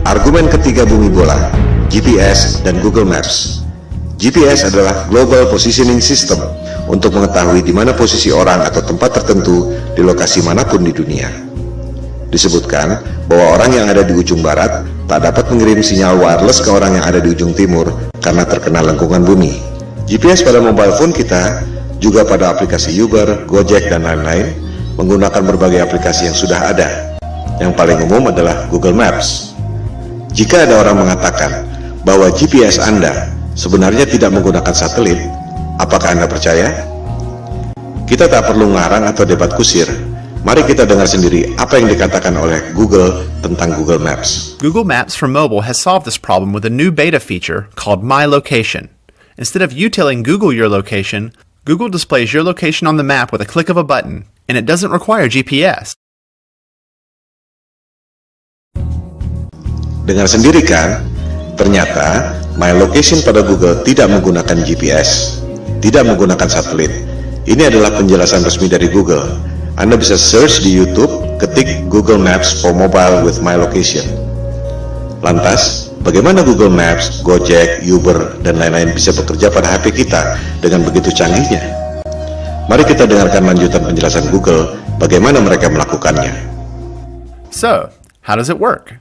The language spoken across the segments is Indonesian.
Argumen ketiga bumi bola, GPS dan Google Maps. GPS adalah Global Positioning System untuk mengetahui di mana posisi orang atau tempat tertentu di lokasi manapun di dunia. Disebutkan bahwa orang yang ada di ujung barat tak dapat mengirim sinyal wireless ke orang yang ada di ujung timur karena terkena lengkungan bumi. GPS pada mobile phone kita, juga pada aplikasi Uber, Gojek, dan lain-lain, menggunakan berbagai aplikasi yang sudah ada. Yang paling umum adalah Google Maps. Jika ada orang mengatakan bahwa GPS Anda sebenarnya tidak menggunakan satelit, apakah Anda percaya? Kita tak perlu ngarang atau debat kusir. Mari kita dengar sendiri apa yang dikatakan oleh Google tentang Google Maps. Google Maps for mobile has solved this problem with a new beta feature called My Location. Instead of you telling Google your location, Google displays your location on the map with a click of a button, and it doesn't require GPS. Dengar sendiri kan? Ternyata My Location pada Google tidak menggunakan GPS, tidak menggunakan satelit. Ini adalah penjelasan resmi dari Google. Anda bisa search di YouTube, ketik Google Maps for Mobile with My Location. Lantas, bagaimana Google Maps, Gojek, Uber, dan lain-lain bisa bekerja pada HP kita dengan begitu canggihnya? Mari kita dengarkan lanjutan penjelasan Google bagaimana mereka melakukannya. So, how does it work?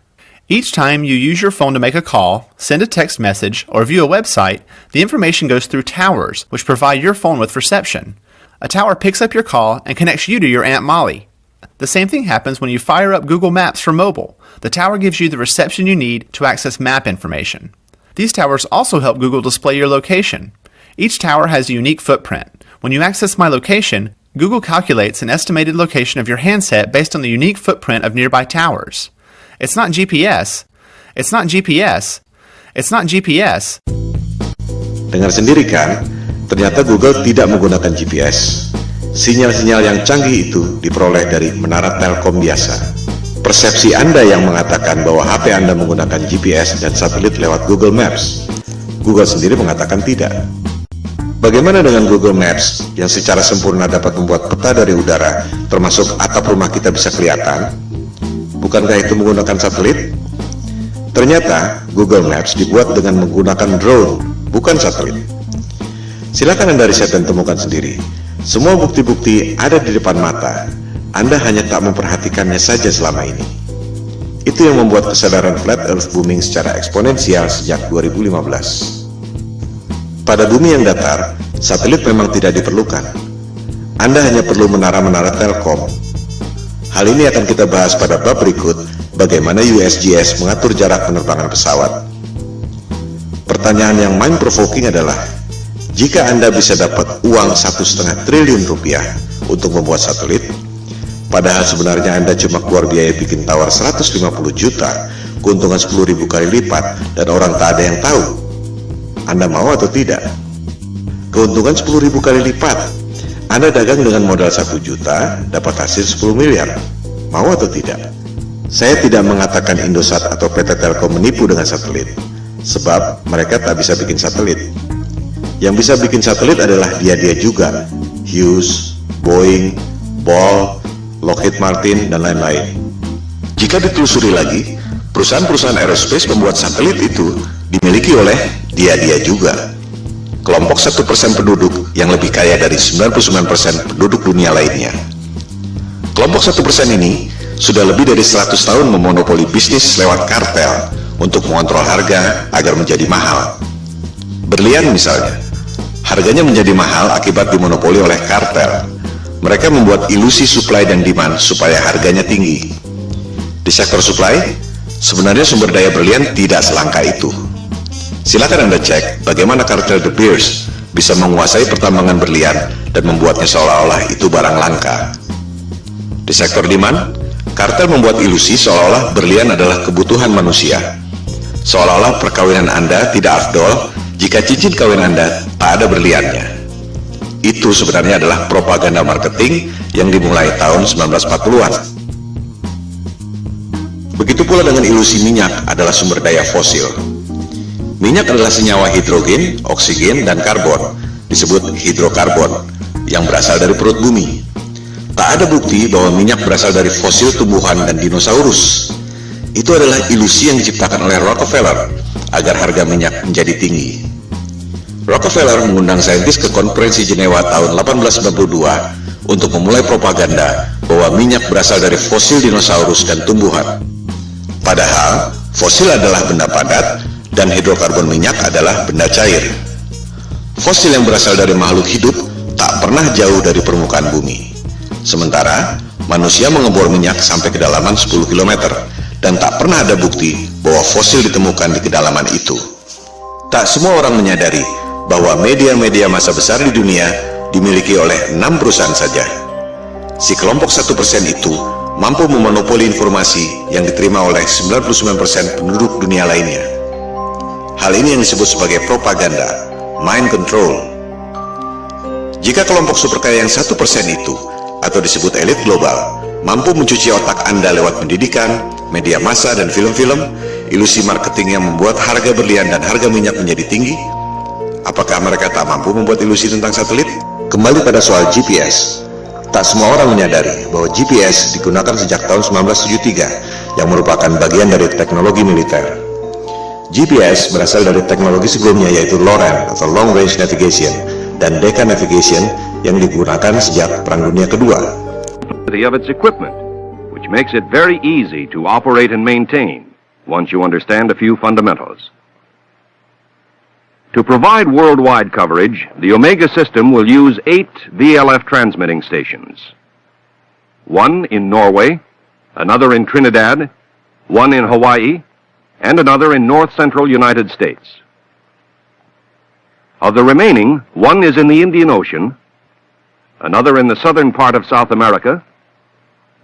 Each time you use your phone to make a call, send a text message, or view a website, the information goes through towers, which provide your phone with reception. A tower picks up your call and connects you to your Aunt Molly. The same thing happens when you fire up Google Maps for mobile. The tower gives you the reception you need to access map information. These towers also help Google display your location. Each tower has a unique footprint. When you access My Location, Google calculates an estimated location of your handset based on the unique footprint of nearby towers. It's not GPS. It's not GPS. It's not GPS. Dengar sendiri kan? Ternyata Google tidak menggunakan GPS. Sinyal-sinyal yang canggih itu diperoleh dari menara Telkom biasa. Persepsi Anda yang mengatakan bahwa HP Anda menggunakan GPS dan satelit lewat Google Maps. Google sendiri mengatakan tidak. Bagaimana dengan Google Maps yang secara sempurna dapat membuat peta dari udara, termasuk atap rumah kita bisa kelihatan? Bukankah itu menggunakan satelit? Ternyata Google Maps dibuat dengan menggunakan drone, bukan satelit. Silakan Anda riset dan temukan sendiri. Semua bukti-bukti ada di depan mata. Anda hanya tak memperhatikannya saja selama ini. Itu yang membuat kesadaran flat earth booming secara eksponensial sejak 2015. Pada bumi yang datar, satelit memang tidak diperlukan. Anda hanya perlu menara-menara Telkom. Hal ini akan kita bahas pada bab berikut, bagaimana USGS mengatur jarak penerbangan pesawat. Pertanyaan yang mind-provoking adalah, jika Anda bisa dapat uang 1,5 triliun rupiah untuk membuat satelit, padahal sebenarnya Anda cuma keluar biaya bikin tower 150 juta, keuntungan 10.000 kali lipat, dan orang tak ada yang tahu, Anda mau atau tidak? Keuntungan 10.000 kali lipat. Anda dagang dengan modal 1 juta, dapat hasil 10 miliar. Mau atau tidak? Saya tidak mengatakan Indosat atau PT Telkom menipu dengan satelit, sebab mereka tak bisa bikin satelit. Yang bisa bikin satelit adalah dia-dia juga, Hughes, Boeing, Ball, Lockheed Martin, dan lain-lain. Jika ditelusuri lagi, perusahaan-perusahaan aerospace membuat satelit itu dimiliki oleh dia-dia juga. Kelompok 1% penduduk yang lebih kaya dari 99% penduduk dunia lainnya. Kelompok 1% ini sudah lebih dari 100 tahun memonopoli bisnis lewat kartel untuk mengontrol harga agar menjadi mahal. Berlian misalnya, harganya menjadi mahal akibat dimonopoli oleh kartel. Mereka membuat ilusi supply dan demand supaya harganya tinggi. Di sektor supply, sebenarnya sumber daya berlian tidak selangka itu. Silakan Anda cek bagaimana kartel De Beers bisa menguasai pertambangan berlian dan membuatnya seolah-olah itu barang langka. Di sektor demand, kartel membuat ilusi seolah-olah berlian adalah kebutuhan manusia. Seolah-olah perkawinan Anda tidak afdol jika cincin kawin Anda tak ada berliannya. Itu sebenarnya adalah propaganda marketing yang dimulai tahun 1940-an. Begitu pula dengan ilusi minyak adalah sumber daya fosil. Minyak adalah senyawa hidrogen, oksigen, dan karbon, disebut hidrokarbon, yang berasal dari perut bumi. Tak ada bukti bahwa minyak berasal dari fosil tumbuhan dan dinosaurus. Itu adalah ilusi yang diciptakan oleh Rockefeller agar harga minyak menjadi tinggi. Rockefeller mengundang saintis ke konferensi Jenewa tahun 1892 untuk memulai propaganda bahwa minyak berasal dari fosil dinosaurus dan tumbuhan. Padahal, fosil adalah benda padat dan hidrokarbon minyak adalah benda cair. Fosil yang berasal dari makhluk hidup tak pernah jauh dari permukaan bumi. Sementara, manusia mengebor minyak sampai kedalaman 10 km dan tak pernah ada bukti bahwa fosil ditemukan di kedalaman itu. Tak semua orang menyadari bahwa media-media massa besar di dunia dimiliki oleh 6 perusahaan saja. Si kelompok 1% itu mampu memonopoli informasi yang diterima oleh 99% penduduk dunia lainnya. Hal ini yang disebut sebagai propaganda, mind control. Jika kelompok super kaya yang 1% itu, atau disebut elit global, mampu mencuci otak Anda lewat pendidikan, media massa, dan film-film, ilusi marketing yang membuat harga berlian dan harga minyak menjadi tinggi, apakah mereka tak mampu membuat ilusi tentang satelit? Kembali pada soal GPS. Tak semua orang menyadari bahwa GPS digunakan sejak tahun 1973 yang merupakan bagian dari teknologi militer. GPS berasal dari teknologi sebelumnya yaitu LORAN atau Long Range Navigation dan Decca Navigation yang digunakan sejak Perang Dunia Kedua. Of its equipment, which makes it very easy to operate and maintain once you understand a few fundamentals. To provide worldwide coverage, the Omega system will use 8 VLF transmitting stations. One in Norway, another in Trinidad, one in Hawaii, and another in north-central United States. Of the remaining, one is in the Indian Ocean, another in the southern part of South America,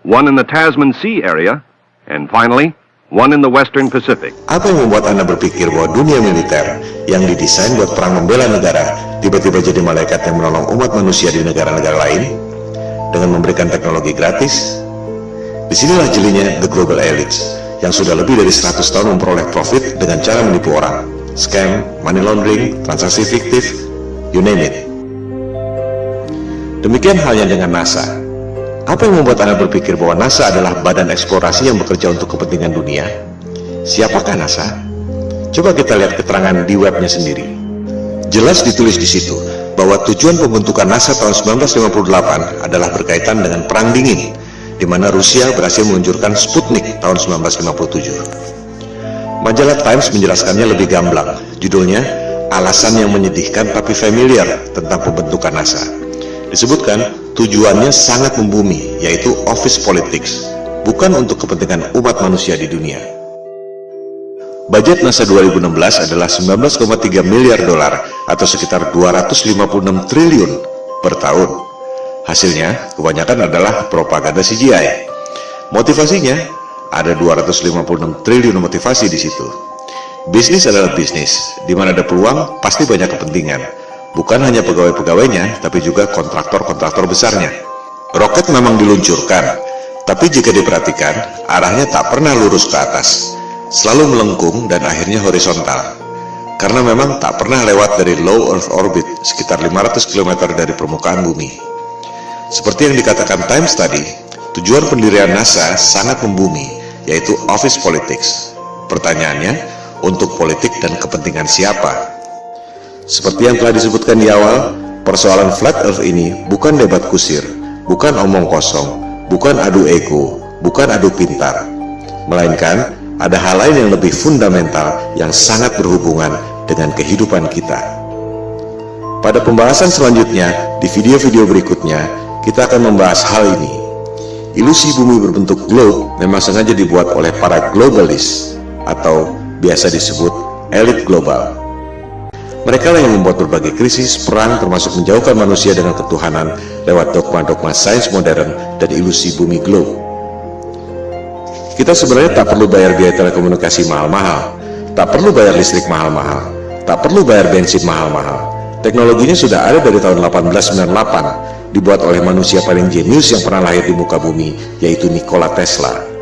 one in the Tasman Sea area, and finally, one in the Western Pacific. Apa yang membuat Anda berpikir bahwa dunia militer yang didesain buat perang membela negara tiba-tiba jadi malaikat yang menolong umat manusia di negara-negara lain dengan memberikan teknologi gratis? Disinilah jelinya the global elites yang sudah lebih dari 100 tahun memperoleh profit dengan cara menipu orang, scam, money laundering, transaksi fiktif, you name it. Demikian halnya dengan NASA. Apa yang membuat Anda berpikir bahwa NASA adalah badan eksplorasi yang bekerja untuk kepentingan dunia? Siapakah NASA? Coba kita lihat keterangan di webnya sendiri. Jelas ditulis di situ bahwa tujuan pembentukan NASA tahun 1958 adalah berkaitan dengan Perang Dingin, di mana Rusia berhasil meluncurkan Sputnik tahun 1957. Majalah Times menjelaskannya lebih gamblang. Judulnya, Alasan yang Menyedihkan Tapi Familiar tentang Pembentukan NASA. Disebutkan, tujuannya sangat membumi, yaitu office politics, bukan untuk kepentingan umat manusia di dunia. Budget NASA 2016 adalah 19,3 miliar dolar atau sekitar 256 triliun per tahun. Hasilnya, kebanyakan adalah propaganda CGI. Motivasinya, ada 256 triliun motivasi di situ. Bisnis adalah bisnis, di mana ada peluang, pasti banyak kepentingan. Bukan hanya pegawai-pegawainya, tapi juga kontraktor-kontraktor besarnya. Roket memang diluncurkan, tapi jika diperhatikan, arahnya tak pernah lurus ke atas, selalu melengkung dan akhirnya horizontal. Karena memang tak pernah lewat dari low Earth orbit, sekitar 500 km dari permukaan bumi. Seperti yang dikatakan Times tadi, tujuan pendirian NASA sangat membumi, yaitu office politics. Pertanyaannya, untuk politik dan kepentingan siapa? Seperti yang telah disebutkan di awal, persoalan flat earth ini bukan debat kusir, bukan omong kosong, bukan adu ego, bukan adu pintar, melainkan ada hal lain yang lebih fundamental yang sangat berhubungan dengan kehidupan kita. Pada pembahasan selanjutnya, di video-video berikutnya, kita akan membahas hal ini. Ilusi bumi berbentuk globe memang sengaja dibuat oleh para globalis atau biasa disebut elit global. Mereka lah yang membuat berbagai krisis, perang, termasuk menjauhkan manusia dengan ketuhanan lewat dogma-dogma sains modern dan ilusi bumi globe. Kita sebenarnya tak perlu bayar biaya telekomunikasi mahal-mahal, tak perlu bayar listrik mahal-mahal, tak perlu bayar bensin mahal-mahal. Teknologinya sudah ada dari tahun 1898, dibuat oleh manusia paling jenius yang pernah lahir di muka bumi, yaitu Nikola Tesla.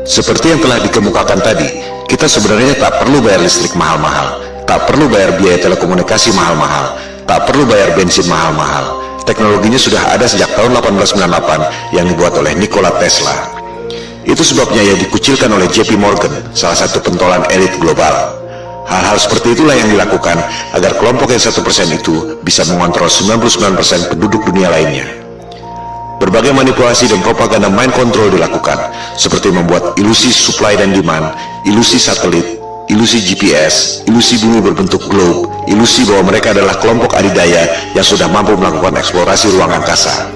Seperti yang telah dikemukakan tadi, kita sebenarnya tak perlu bayar listrik mahal-mahal, tak perlu bayar biaya telekomunikasi mahal-mahal, tak perlu bayar bensin mahal-mahal. Teknologinya sudah ada sejak tahun 1898 yang dibuat oleh Nikola Tesla. Itu sebabnya ia dikucilkan oleh JP Morgan, salah satu pentolan elit global. Hal-hal seperti itulah yang dilakukan agar kelompok yang 1% itu bisa mengontrol 99% penduduk dunia lainnya. Berbagai manipulasi dan propaganda mind control dilakukan, seperti membuat ilusi supply dan demand, ilusi satelit, ilusi GPS, ilusi bumi berbentuk globe, ilusi bahwa mereka adalah kelompok adidaya yang sudah mampu melakukan eksplorasi ruang angkasa.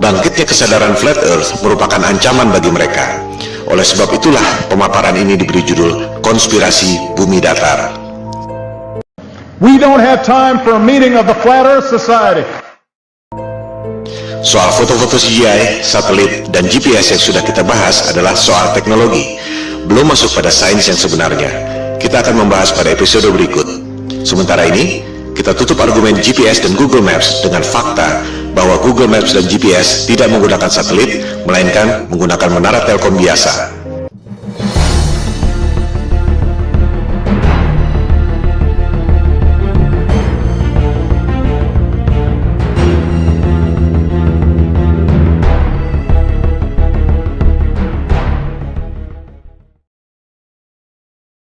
Bangkitnya kesadaran flat earth merupakan ancaman bagi mereka. Oleh sebab itulah pemaparan ini diberi judul Konspirasi Bumi Datar. We don't have time for a meeting of the Flat Earth Society. Soal foto-foto CGI, satelit, dan GPS yang sudah kita bahas adalah soal teknologi, belum masuk pada sains yang sebenarnya. Kita akan membahas pada episode berikut. Sementara ini, kita tutup argumen GPS dan Google Maps dengan fakta bahwa Google Maps dan GPS tidak menggunakan satelit, melainkan menggunakan menara telkom biasa.